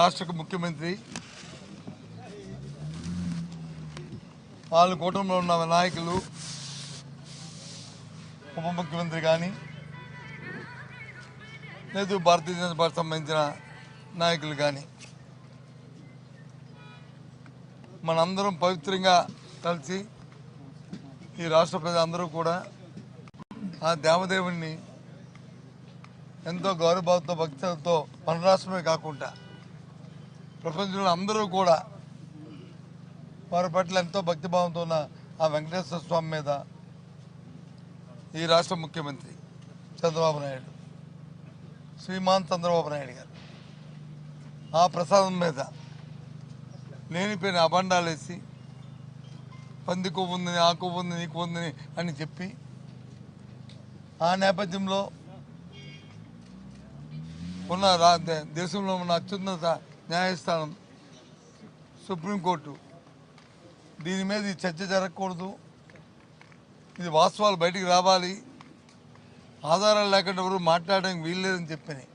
రాష్ట్ర ముఖ్యమంత్రి వాళ్ళ కూటమిలో ఉన్న నాయకులు, ఉప ముఖ్యమంత్రి కానీ లేదు భారతీయ జనతా పార్టీ సంబంధించిన నాయకులు కానీ మనందరం పవిత్రంగా కలిసి ఈ రాష్ట్ర ప్రజలందరూ కూడా ఆ దేవదేవుణ్ణి ఎంతో గౌరవభావంతో భక్తులతో మన రాష్ట్రమే కాకుండా ప్రపంచంలో అందరూ కూడా వారి పట్ల ఎంతో భక్తిభావంతో ఉన్న ఆ వెంకటేశ్వర స్వామి మీద ఈ రాష్ట్ర ముఖ్యమంత్రి చంద్రబాబు నాయుడు, శ్రీమాన్ చంద్రబాబు నాయుడు గారు ఆ ప్రసాదం మీద లేనిపోయిన అబండాలు వేసి పంది కొవ్వు ఉందని, ఆ కొవ్వు ఉంది, నీ కొవ్వు ఉందని అని చెప్పి ఆ నేపథ్యంలో ఉన్న దేశంలో ఉన్న అత్యున్నత న్యాయస్థానం సుప్రీంకోర్టు దీని మీద ఈ చర్చ జరగకూడదు, ఇది వాస్తవాలు బయటికి రావాలి, ఆధారాలు లేకుండా ఎవరు మాట్లాడడానికి వీల్లేదని చెప్పని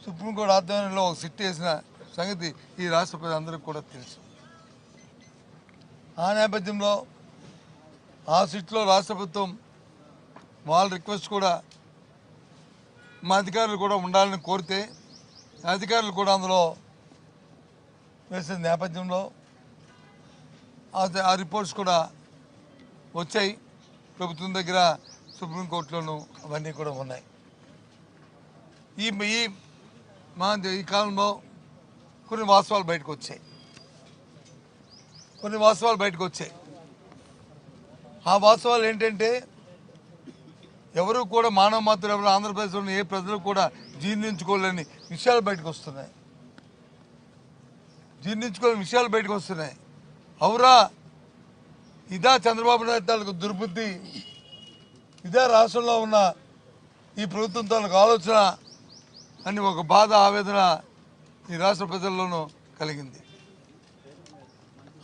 సుప్రీంకోర్టు ఆధ్వర్యంలో ఒక సిట్ వేసిన సంగతి ఈ రాష్ట్ర ప్రజలందరికీ కూడా తెలుసు. ఆ నేపథ్యంలో ఆ సిట్లో రాష్ట్ర ప్రభుత్వం వాళ్ళ రిక్వెస్ట్ కూడా మా అధికారులు కూడా ఉండాలని కోరితే అధికారులు కూడా అందులో వేసిన నేపథ్యంలో ఆ రిపోర్ట్స్ కూడా వచ్చాయి ప్రభుత్వం దగ్గర, సుప్రీంకోర్టులోనూ అవన్నీ కూడా ఉన్నాయి. ఈ కాలంలో కొన్ని వాస్తవాలు బయటకు వచ్చాయి. ఆ వాస్తవాలు ఏంటంటే ఎవరు కూడా మానవ మాత్రం ఎవరు ఆంధ్రప్రదేశ్లోని ఏ ప్రజలు కూడా జీర్ణించుకోలేని విషయాలు బయటకు వస్తున్నాయి. అవురా, ఇదా చంద్రబాబు నాయుడు తాలూకు దుర్బుద్ధి, ఇదే రాష్ట్రంలో ఉన్న ఈ ప్రభుత్వం తాలూకు ఆలోచన అని ఒక బాధ, ఆవేదన ఈ రాష్ట్ర ప్రజల్లోనూ కలిగింది.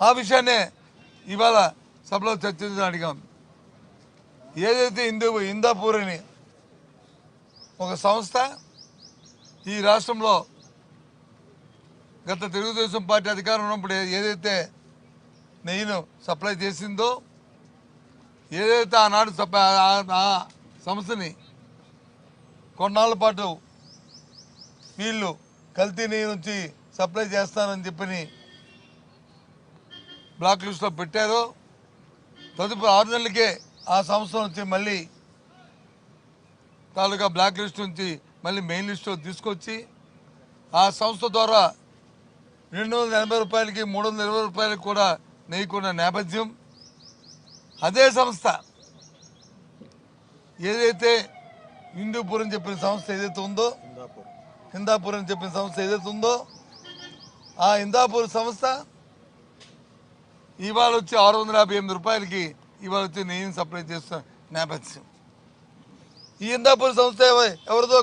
ఆ విషయాన్నే ఇవాళ సభలో చర్చించడం అడిగాం. ఏదైతే ఇందాపూర్ అని ఒక సంస్థ ఈ రాష్ట్రంలో గత తెలుగుదేశం పార్టీ అధికారం ఉన్నప్పుడు ఏదైతే నెయ్యిను సప్లై చేసిందో, ఏదైతే ఆనాడు ఆ సంస్థని కొన్నాళ్ళ పాటు వీళ్ళు కల్తీ నెయ్యి నుంచి సప్లై చేస్తానని చెప్పని బ్లాక్ లిస్ట్లో పెట్టారో, తదుపరి 6 నెలలకే ఆ సంస్థ నుంచి మళ్ళీ తాలూకా బ్లాక్ లిస్ట్ నుంచి మళ్ళీ మెయిన్ లిస్ట్లో తీసుకొచ్చి ఆ సంస్థ ద్వారా 280 రూపాయలకి 320 రూపాయలకి కూడా నెయ్యకున్న నేపథ్యం. అదే సంస్థ ఏదైతే హిందూపూర్ అని చెప్పిన సంస్థ ఏదైతే ఉందో, హిందాపూర్ అని చెప్పిన సంస్థ ఏదైతే ఉందో, ఆ హిందాపూర్ సంస్థ ఇవాళ వచ్చి 658 రూపాయలకి ఇవాళ వచ్చి నెయ్యిని సప్లై చేస్తున్న నేపథ్యం. ఈ హిందాపూర్ సంస్థ ఎవరిదో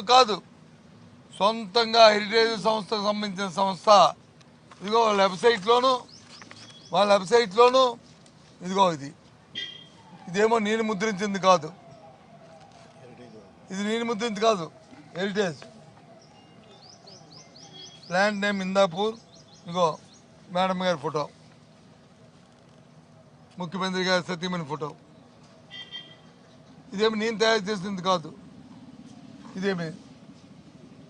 కాదు, సొంతంగా హెరిటేజ్ సంస్థకు సంబంధించిన సంస్థ. ఇదిగో వాళ్ళ వెబ్సైట్లోనూ ఇదిగో ఇదేమో నేను ముద్రించింది కాదు, హెరిటేజ్ ల్యాండ్ నేమ్ ఇందాపూర్. ఇదిగో మేడం గారి ఫోటో, ముఖ్యమంత్రి గారి సతీమణి ఫోటో. ఇదేమి నేను తయారు చేసింది కాదు, ఇదేమి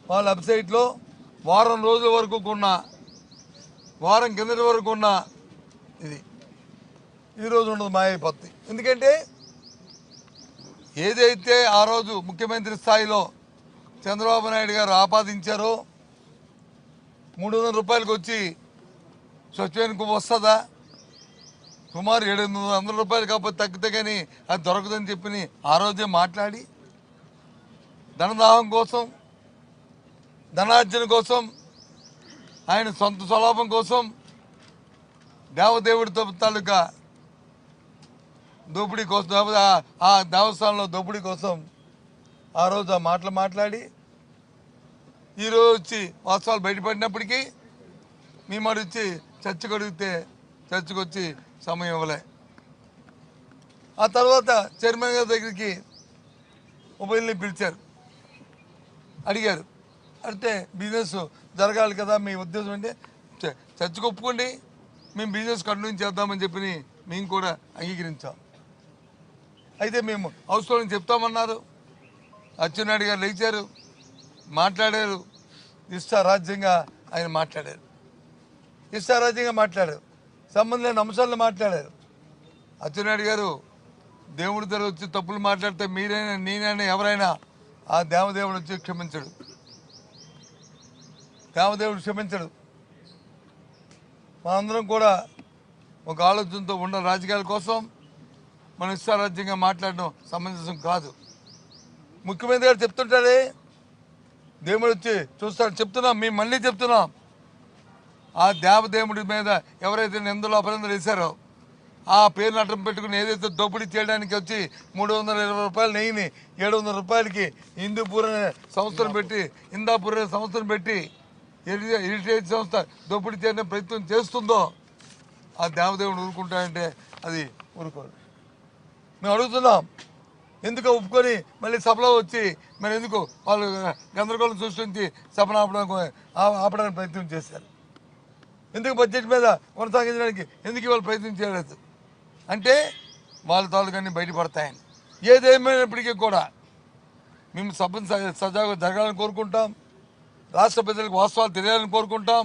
వాళ్ళ వెబ్సైట్లో వారం రోజుల వరకు వారం కిందటి వరకు ఉన్న ఇది ఈరోజు ఉండదు, మాయైపోతుంది. ఎందుకంటే ఏదైతే ఆ రోజు ముఖ్యమంత్రి స్థాయిలో చంద్రబాబు నాయుడు గారు ఆపాదించారో 300 రూపాయలకు వచ్చి స్వచ్ఛమైన వస్తుందా, సుమారు 700 రూపాయలు కాకపోతే తగ్గితే కానీ అది దొరకదని చెప్పి ఆ రోజే మాట్లాడి ధనదాహం కోసం, ధనార్జన కోసం, ఆయన సొంత స్వలాభం కోసం, దేవదేవుడితో తాలూకా దోపిడీ కోసం, ఆ దేవస్థానంలో దోపిడీ కోసం ఆ రోజు ఆ మాటలు మాట్లాడి ఈరోజు వచ్చి వాస్తవాలు బయటపడినప్పటికీ మేము వచ్చి చర్చకు అడిగితే చర్చకు వచ్చి సమయం ఇవ్వలే. ఆ తర్వాత చైర్మన్ గారి దగ్గరికి ఉప ఎన్నికలు పిలిచారు. అడిగారు. అంటే బిజినెస్ జరగాలి కదా, మీ ఉద్దేశం అంటే చర్చకు ఒప్పుకోండి, మేము బిజినెస్ కంటిన్యూ చేద్దామని చెప్పి మేము కూడా అంగీకరించాం. అయితే మేము హౌస్లో చెప్తామన్నారు. అచ్చెన్నాయుడు గారు లేచారు, మాట్లాడారు, ఇష్టారాజ్యంగా ఆయన మాట్లాడారు. ఇష్టారాజ్యంగా మాట్లాడారు, సంబంధం లేని అంశాలను మాట్లాడారు. అచ్చెన్నాయుడు గారు దేవుడి దగ్గర వచ్చి తప్పులు మాట్లాడితే మీరైనా నేనైనా ఎవరైనా ఆ దేవదేవుడు వచ్చి క్షమించడు, దేవదేవుడు క్షమించడు. మనందరం కూడా ఒక ఆలోచనతో ఉన్న రాజకీయాల కోసం మనం ఇష్టారాజ్యంగా మాట్లాడడం సమంజసం కాదు. ముఖ్యమంత్రి గారు చెప్తుంటారే, దేవుడు వచ్చి చూస్తాడు. చెప్తున్నాం, మేము మళ్ళీ చెప్తున్నాం, ఆ దేవదేవుడి మీద ఎవరైతే నిందలు అపనిందలు వేశారో ఆ పేరుని అడ్డం పెట్టుకుని ఏదైతే దోపిడీ చేయడానికి వచ్చి 320 రూపాయల నెయ్యిని 700 రూపాయలకి హిందూపూర్ అనే సంస్థను పెట్టి, ఇందాపూర్ అనే సంస్థను పెట్టి హెరిటేజ్ సంస్థ దోపిడీ చేయడానికి ప్రయత్నం చేస్తుందో ఆ దేవదేవుడు ఊరుకుంటాడంటే అది ఊరుకోడు. మేము అడుగుతున్నాం, ఎందుకు ఒప్పుకొని మళ్ళీ సభలో వచ్చి మరి ఎందుకు వాళ్ళు గందరగోళం సృష్టించి సభను ఆపడానికి ప్రయత్నం చేశారు? ఎందుకు బడ్జెట్ మీద కొనసాగించడానికి ఎందుకు వాళ్ళు ప్రయత్నం చేయలేదు? అంటే వాళ్ళ తాలూకాన్ని బయటపడతాయని. ఏదేమైనప్పటికీ కూడా మేము సభను సజావుగా జరగాలని కోరుకుంటాం. రాష్ట్ర ప్రజలకు వాస్తవాలు తెలియాలని కోరుకుంటాం.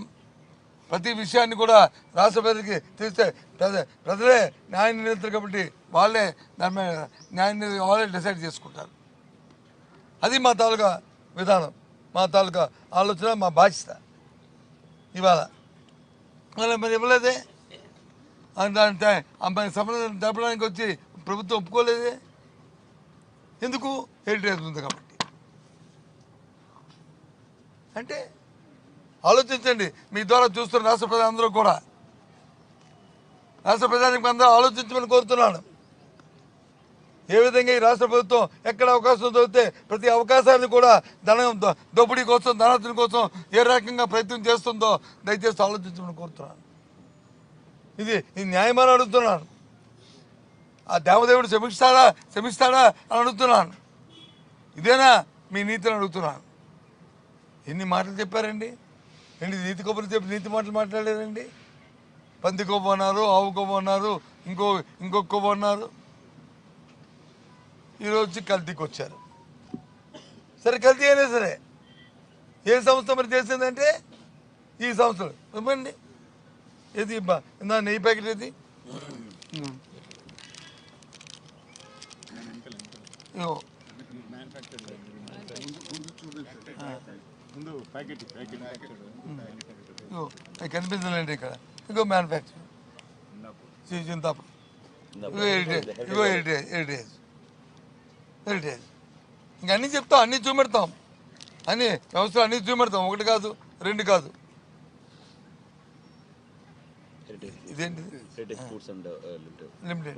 ప్రతి విషయాన్ని కూడా రాష్ట్ర ప్రజలకి తెలిస్తే ప్రజలే న్యాయ నిర్ణేతలు కాబట్టి వాళ్ళే దాని మీద వాళ్ళే డిసైడ్ చేసుకుంటారు. అది మా తాలూకా విధానం, మా తాలూకా ఆలోచన, మా బాధ్యత. ఇవాళ మరి ఇవ్వలేదే, దాని అమ్మాయి సంబంధం జరపడానికి వచ్చి ప్రభుత్వం ఒప్పుకోలేదే. ఎందుకు? హెరిటేజ్ ఉంది కాబట్టి. అంటే ఆలోచించండి. మీ ద్వారా చూస్తున్న రాష్ట్ర ప్రజలందరూ కూడా, రాష్ట్ర ప్రజానికి అందరూ ఆలోచించమని కోరుతున్నాను. ఏ విధంగా ఈ రాష్ట్ర ప్రభుత్వం ఎక్కడ అవకాశం దొరికితే ప్రతి అవకాశాన్ని కూడా దోపిడీ కోసం, ధనార్జన కోసం ఏ రకంగా ప్రయత్నం చేస్తుందో దయచేసి ఆలోచించమని కోరుతున్నాను. ఇది న్యాయమని అడుగుతున్నాను. ఆ దేవదేవుడు క్షమిస్తాడా అని అడుగుతున్నాను. ఇదేనా మీ నీతిని అడుగుతున్నాను. ఎన్ని మాటలు చెప్పారండి, ఏంటి నీతి కొబ్బరి చెప్పి నీతి మాటలు మాట్లాడారండి. పంది కొవ్వు అన్నారు, ఆవు కొవ్వు అన్నారు, ఇంకొక కొవ్వు అన్నారు. ఈరోజు కల్తీకి వచ్చారు. సరే, కల్తీ అయినా సరే ఏ సంస్థ మరి చేసిందంటే ఈ సంస్థలు ఇవ్వండి. ఏది నా నెయ్యి ప్యాకెట్ ఏది? కనిపించలేండి ఇక్కడ. ఇంకో మ్యానుఫ్యాక్చర్ చింతాపురం, ఇగో హెరిటేజ్. ఇంక అన్నీ చెప్తాం, అన్నీ చూపెడతాం, అన్నీ వ్యవస్థలు అన్నీ చూపెడతాం. ఒకటి కాదు, రెండు కాదు. ఇదేంటి లిమిటెడ్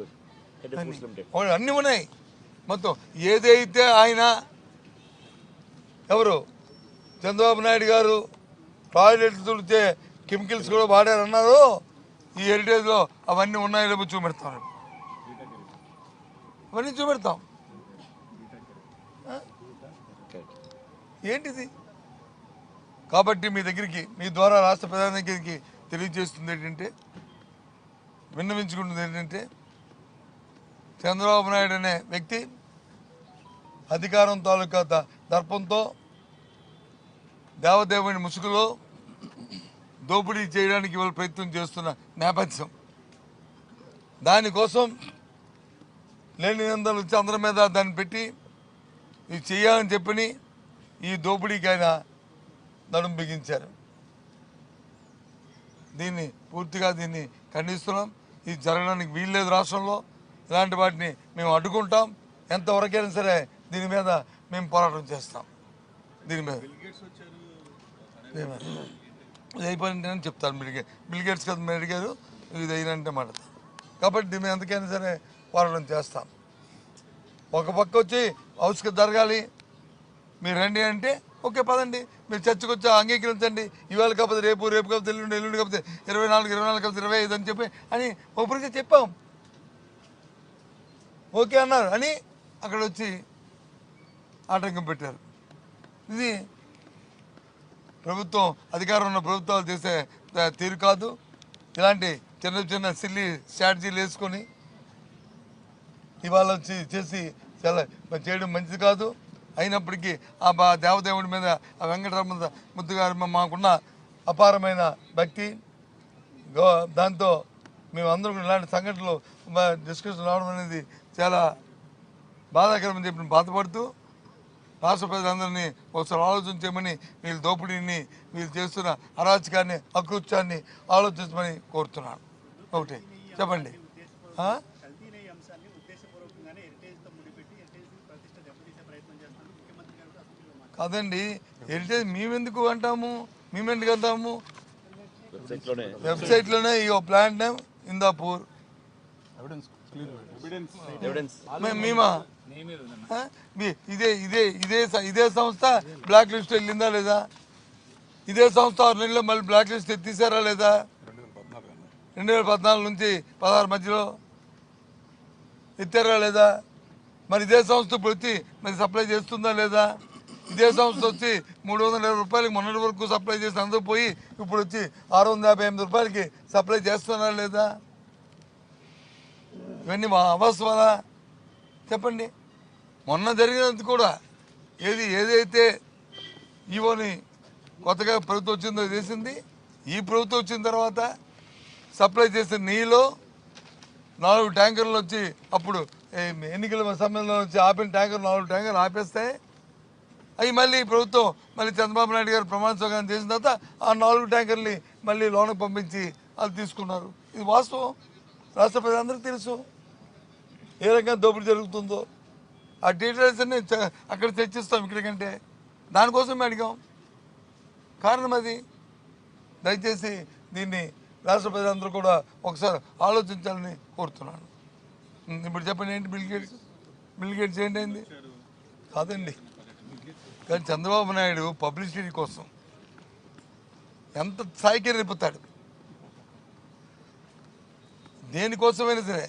అన్నీ ఉన్నాయి మొత్తం. ఏదైతే ఆయన ఎవరు చంద్రబాబు నాయుడు గారు టాయిలెట్లు తుడితే కెమికల్స్ కూడా వాడారన్నారు, ఈ హెరిటేజ్లో అవన్నీ ఉన్నాయో లేవో చూపెడతాం. అవన్నీ చూపెడతాం. ఏంటిది? కాబట్టి మీ దగ్గరికి, మీ ద్వారా రాష్ట్ర ప్రధాని దగ్గరికి తెలియజేస్తుంది ఏంటంటే, విన్నవించుకుంటుంది ఏంటంటే, చంద్రబాబు నాయుడు అనే వ్యక్తి అధికారం తాలూకా దర్పంతో దేవదేవుని ముసుగులో దోపిడీ చేయడానికి వాళ్ళు ప్రయత్నం చేస్తున్న నేపథ్యం. దానికోసం లేని నిందలు వచ్చి అందరి మీద దాన్ని పెట్టి ఇది చేయాలని చెప్పని ఈ దోపిడీకి ఆయన నడుం బిగించారు. పూర్తిగా దీన్ని ఖండిస్తున్నాం. ఇది జరగడానికి వీల్లేదు. రాష్ట్రంలో ఇలాంటి వాటిని మేము అడ్డుకుంటాం. ఎంతవరకైనా సరే దీని మీద మేము పోరాటం చేస్తాం. దీని మీద ఇది అయిపోయిందని చెప్తాను. బిల్ గేట్స్ కదా మీరు అడిగారు, ఇది అయినంటే మాట. కాబట్టి దీని మీద ఎంతకైనా సరే పోరాటం చేస్తాం. ఒక పక్క వచ్చి హౌస్కి జరగాలి, మీరు రండి అంటే ఓకే పదండి, మీరు చర్చకు వచ్చి అంగీకరించండి. ఇవాళ కాకపోతే రేపు, రేపు కాకపోతే ఎల్లుండి, ఎల్లుండి కాకపోతే 24 కాకపోతే 25 అని చెప్పి అని ఒకరికి చెప్పాం. ఓకే అన్నారు అని అక్కడ వచ్చి ఆటంకం పెట్టారు. ఇది ప్రభుత్వం అధికారం ఉన్న ప్రభుత్వాలు చేసే తీరు కాదు. ఇలాంటి చిన్న చిన్న సిల్లీ స్ట్రాటజీలు వేసుకొని ఇవాళ వచ్చి చేసి చాలా చేయడం మంచిది కాదు. అయినప్పటికీ ఆ దేవదేవుడి మీద ఆ వెంకటరమణ ముద్దు గారి మాకున్న అపారమైన భక్తి, దాంతో మేమందరం ఇలాంటి సంఘటనలు డిస్కషన్ రావడం అనేది చాలా బాధాకరమని చెప్పి బాధపడుతూ రాష్ట్ర ప్రజలందరినీ ఒకసారి ఆలోచించమని, వీళ్ళు దోపిడీని వీళ్ళు చేస్తున్న అరాచకాన్ని అకృత్యాన్ని ఆలోచించమని కోరుతున్నాను. ఒకటి చెప్పండి. కాదండి, హెరిటేజ్ మేమెందుకు అంటాము, మేమెందుకు అంటాము? వెబ్సైట్లోనే ఈ ప్లాంట్ నేమ్ ఇందాపూర్ మేమా ఇదే ఇదే ఇదే ఇదే సంస్థ బ్లాక్ లిస్ట్ వెళ్ళిందా లేదా? ఇదే సంస్థ 6 నెలల్లో మళ్ళీ బ్లాక్ లిస్ట్ ఎత్తిసారా లేదా? 2014 నుంచి 16 మధ్యలో ఎత్తారా లేదా? మరి ఇదే సంస్థ ఇప్పుడు వచ్చి మరి సప్లై చేస్తుందా లేదా? ఇదే సంస్థ వచ్చి 320 రూపాయలకి మొన్నటి వరకు సప్లై చేసి అందరూ పోయి ఇప్పుడు వచ్చి 658 రూపాయలకి సప్లై చేస్తున్నారా లేదా? ఇవన్నీ అవసరమా చెప్పండి. మొన్న జరిగినందుకు కూడా ఏదైతే ఈవోని కొత్తగా ప్రభుత్వం వచ్చిందో చేసింది. ఈ ప్రభుత్వం వచ్చిన తర్వాత సప్లై చేసిన నెయ్యిలో 4 ట్యాంకర్లు వచ్చి అప్పుడు ఎన్నికల సమయంలో వచ్చి ఆపిన ట్యాంకర్లు 4 ట్యాంకర్లు ఆపేస్తాయి. అవి మళ్ళీ ప్రభుత్వం మళ్ళీ చంద్రబాబు నాయుడు గారు ప్రమాణ స్వీకారం చేసిన తర్వాత ఆ 4 ట్యాంకర్ని మళ్ళీ లోనకు పంపించి వాళ్ళు తీసుకున్నారు. ఇది వాస్తవం, రాష్ట్ర ప్రజలందరికీ తెలుసు ఏ రకంగా దోపిడీ జరుగుతుందో. ఆ డీటెయిల్స్ అన్ని అక్కడ చర్చిస్తాం ఇక్కడికంటే. దానికోసం మేము అడిగాం. కారణం అది. దయచేసి దీన్ని రాష్ట్ర ప్రజలందరూ కూడా ఒకసారి ఆలోచించాలని కోరుతున్నాను. ఇప్పుడు చెప్పండి, ఏంటి బిల్ గేట్స్ ఏంటైంది? కాదండి, కానీ చంద్రబాబు నాయుడు పబ్లిసిటీ కోసం ఎంత స్థాయికి నిలుపుతాడు. దేనికోసమైనా సరే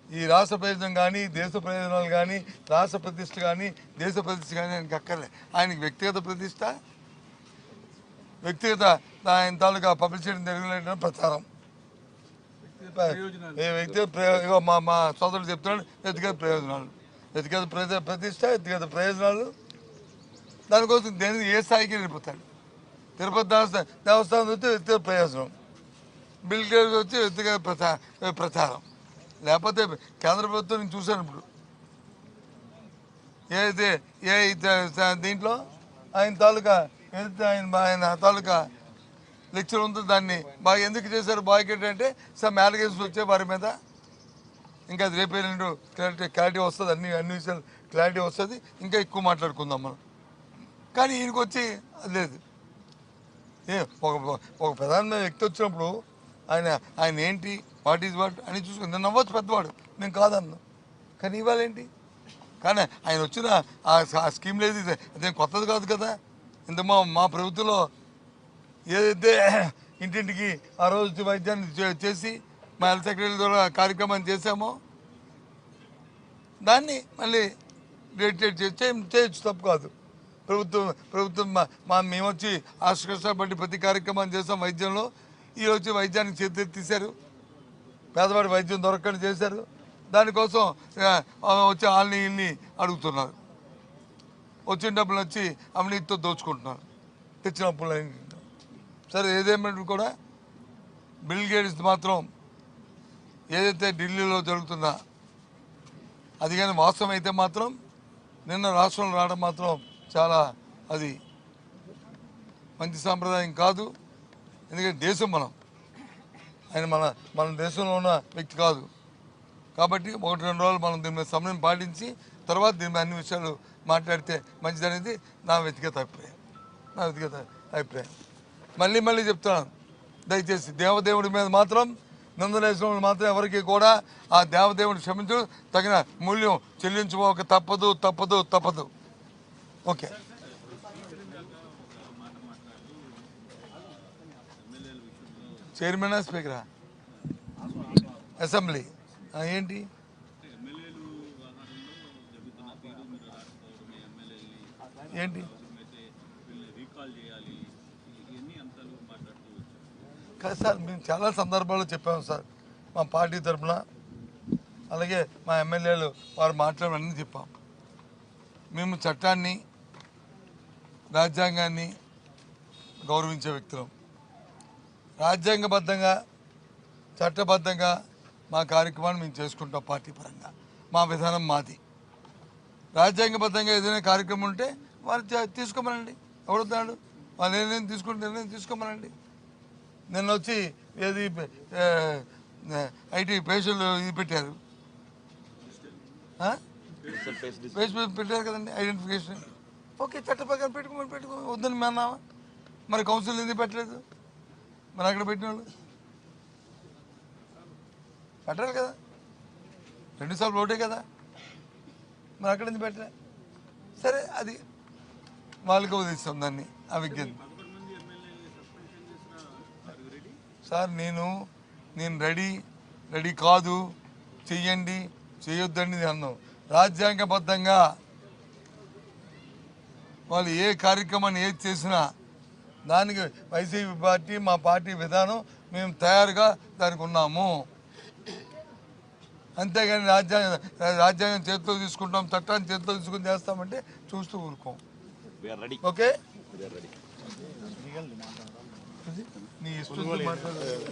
ఈ రాష్ట్ర ప్రయోజనం కానీ, దేశ ప్రయోజనాలు కానీ, రాష్ట్ర ప్రతిష్ట కానీ, దేశ ప్రతిష్ట కానీ ఆయనకి అక్కర్లే. ఆయనకి వ్యక్తిగత ప్రతిష్ట, వ్యక్తిగత ఆయన తాలూకా పబ్లిసిటీ జరిగిన ప్రచారం, వ్యక్తిగత మా సోదరుడు చెప్తున్నాడు వ్యక్తిగత ప్రయోజనాలు, వ్యక్తిగత ప్రతిష్ట, వ్యక్తిగత ప్రయోజనాలు. దానికోసం దేని ఏ స్థాయికి నిలుపుతాడు. తిరుపతి దేవస్థానం వచ్చి వ్యక్తిగత ప్రయోజనం, బిల్ గేట్స్ వచ్చి వ్యక్తిగత ప్రచారం. లేకపోతే కేంద్ర ప్రభుత్వం నేను చూశాను ఇప్పుడు ఏదైతే దీంట్లో ఆయన తాలూకా ఏదైతే ఆయన తాలూకా లెక్చర్ ఉందో దాన్ని బాగా ఎందుకు చేశారు బాయ్కట్ అంటే సమ్ అలిగేషన్స్ వచ్చే వారి మీద. ఇంకా అది రేపే రెండు క్లారిటీ వస్తుంది, అన్ని విషయాలు క్లారిటీ వస్తుంది, ఇంకా ఎక్కువ మాట్లాడుకుందాం మనం. కానీ ఈయనకి వచ్చి అది లేదు. ఒక ప్రధానమైన వ్యక్తి వచ్చినప్పుడు ఆయన ఏంటి, వాట్ ఈజ్ వాట్ అని చూసుకుని నేను నవ్వచ్చు, పెద్దవాడు, మేము కాదన్నాం. కానీ ఇవ్వాలేంటి? కానీ ఆయన వచ్చిన ఆ స్కీమ్ లేదు, అదేం కొత్తది కాదు కదా. ఇంత మా ప్రభుత్వంలో ఏదైతే ఇంటింటికి ఆ రోజు వైద్యాన్ని చేసి మా హెల్త్ సెక్రటరీ ద్వారా కార్యక్రమాన్ని చేశామో దాన్ని మళ్ళీ చేయొచ్చు, తప్పు కాదు. ప్రభుత్వం మేము వచ్చి కష్టపడి ప్రతి కార్యక్రమాన్ని చేసాం వైద్యంలో. ఈరోజు వైద్యానికి చేతిశారు, పేదవాడి వైద్యం దొరకని చేశారు. దానికోసం వచ్చి వాళ్ళని వీళ్ళని అడుగుతున్నారు. వచ్చిన డబ్బులు వచ్చి అవినీతితో దోచుకుంటున్నారు, తెచ్చిన అప్పులు. సరే, ఏదేమైనా కూడా బిల్ గేట్స్ మాత్రం ఏదైతే ఢిల్లీలో జరుగుతుందా అది కానీ వాస్తవం అయితే మాత్రం నిన్న రాష్ట్రంలో రావడం మాత్రం చాలా అది మంచి సాంప్రదాయం కాదు. ఎందుకంటే దేశం ఆయన మన దేశంలో ఉన్న వ్యక్తి కాదు. కాబట్టి 1-2 రోజులు మనం దీని మీద సమయం పాటించి తర్వాత దీని మీద అన్ని విషయాలు మాట్లాడితే మంచిదనేది నా వ్యక్తిగత అభిప్రాయం. మళ్ళీ చెప్తున్నాను, దయచేసి దేవదేవుడి మీద మాత్రం నిందలేసిన మాత్రం ఎవరికి కూడా ఆ దేవదేవుడిని క్షమించు, తగిన మూల్యం చెల్లించుకోక తప్పదు. ఓకే. చైర్మనా స్పీకరా అసెంబ్లీ ఏంటి? ఏంటి కాదు సార్, మేము చాలా సందర్భాల్లో చెప్పాము సార్, మా పార్టీ తరఫున అలాగే మా ఎమ్మెల్యేలు వారు మాట్లాడమని చెప్పాం. మేము చట్టాన్ని రాజ్యాంగాన్ని గౌరవించే వ్యక్తులం. రాజ్యాంగబద్ధంగా చట్టబద్ధంగా మా కార్యక్రమాన్ని మేము చేసుకుంటాం. పార్టీ పరంగా మా విధానం మాది. రాజ్యాంగబద్ధంగా ఏదైనా కార్యక్రమం ఉంటే వాళ్ళు తీసుకోమనండి. ఎవడుతున్నాడు? వాళ్ళు నిర్ణయం తీసుకుంటే నిర్ణయం తీసుకోమనండి. నిన్న వచ్చి ఏది ఐటీ పేషెంట్లు ఇది పెట్టారు, ఫేస్ పెట్టారు కదండి ఐడెంటిఫికేషన్. ఓకే, చట్ట ప్రకారం పెట్టుకో వద్దని మేము అన్నామా? మరి కౌన్సిల్ ఎందుకు పెట్టలేదు? మరి అక్కడ పెట్టిన వాళ్ళు పెట్టాలి కదా, 2 సార్లు ఓటే కదా, మరి అక్కడ ఎందుకు పెట్టలే? సరే, అది వాళ్ళకి వదిలిస్తాం దాన్ని, ఆ విజ్ఞప్తి. సార్ నేను రెడీ కాదు, చెయ్యండి చేయొద్దండి అన్నాం. రాజ్యాంగబద్ధంగా వాళ్ళు ఏ కార్యక్రమాన్ని ఏది చేసినా దానికి వైసీపీ పార్టీ మా పార్టీ విధానం మేము తయారుగా దానికి ఉన్నాము. అంతేగాని రాజ్యాంగం చేతిలో తీసుకుంటాం, చట్టాన్ని చేతిలో తీసుకుని చేస్తామంటే చూస్తూ ఊరుకోం. ఓకే, నీ ఇష్టం మాట్లాడారు.